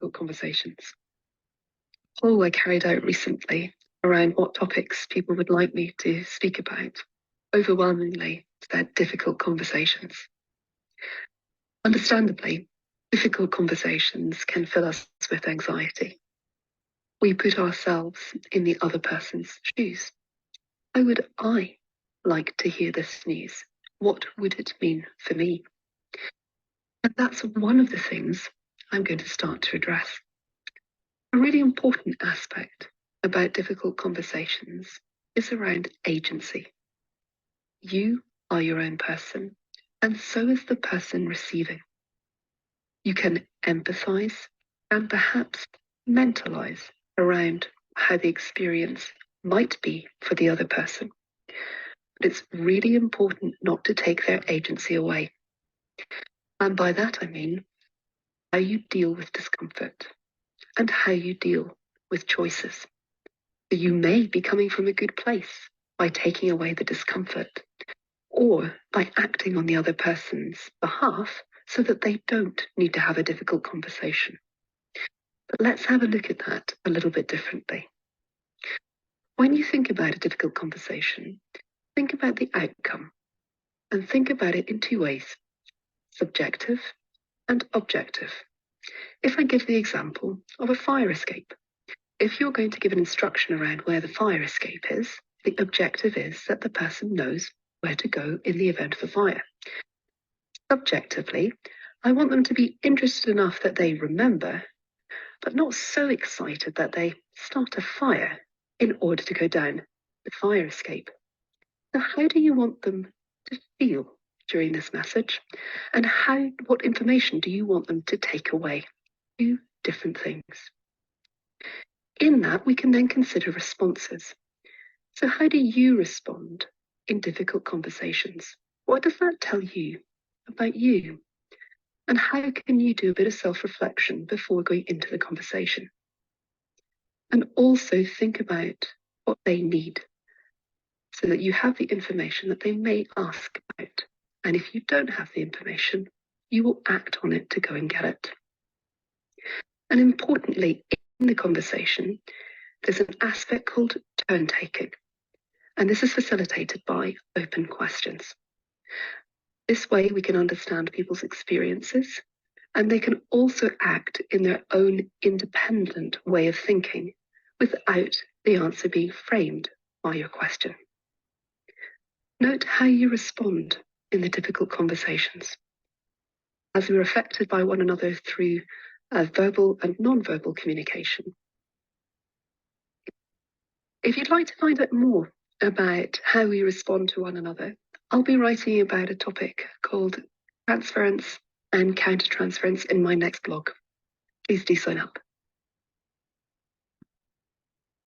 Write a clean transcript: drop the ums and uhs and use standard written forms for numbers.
difficult conversations. A poll I carried out recently around what topics people would like me to speak about overwhelmingly said difficult conversations. Understandably, difficult conversations can fill us with anxiety. We put ourselves in the other person's shoes. How would I like to hear this news? What would it mean for me? And that's one of the things I'm going to start to address. A really important aspect about difficult conversations is around agency. You are your own person, and so is the person receiving. You can empathize and perhaps mentalize around how the experience might be for the other person. But it's really important not to take their agency away. And by that I mean how you deal with discomfort and how you deal with choices. You may be coming from a good place by taking away the discomfort or by acting on the other person's behalf so that they don't need to have a difficult conversation. But let's have a look at that a little bit differently. When you think about a difficult conversation, think about the outcome and think about it in two ways, subjective and objective. If I give the example of a fire escape, if you're going to give an instruction around where the fire escape is, the objective is that the person knows where to go in the event of a fire. Subjectively, I want them to be interested enough that they remember, but not so excited that they start a fire in order to go down the fire escape. So how do you want them to feel during this message? And what information do you want them to take away? Two different things. In that, we can then consider responses. So how do you respond in difficult conversations? What does that tell you about you? And how can you do a bit of self-reflection before going into the conversation? And also think about what they need so that you have the information that they may ask about. And if you don't have the information, you will act on it to go and get it. And importantly, in the conversation, there's an aspect called turn taking. And this is facilitated by open questions. This way we can understand people's experiences, and they can also act in their own independent way of thinking without the answer being framed by your question. Note how you respond in the difficult conversations, as we're affected by one another through verbal and non-verbal communication. If you'd like to find out more about how we respond to one another, I'll be writing about a topic called transference and countertransference in my next blog. Please do sign up.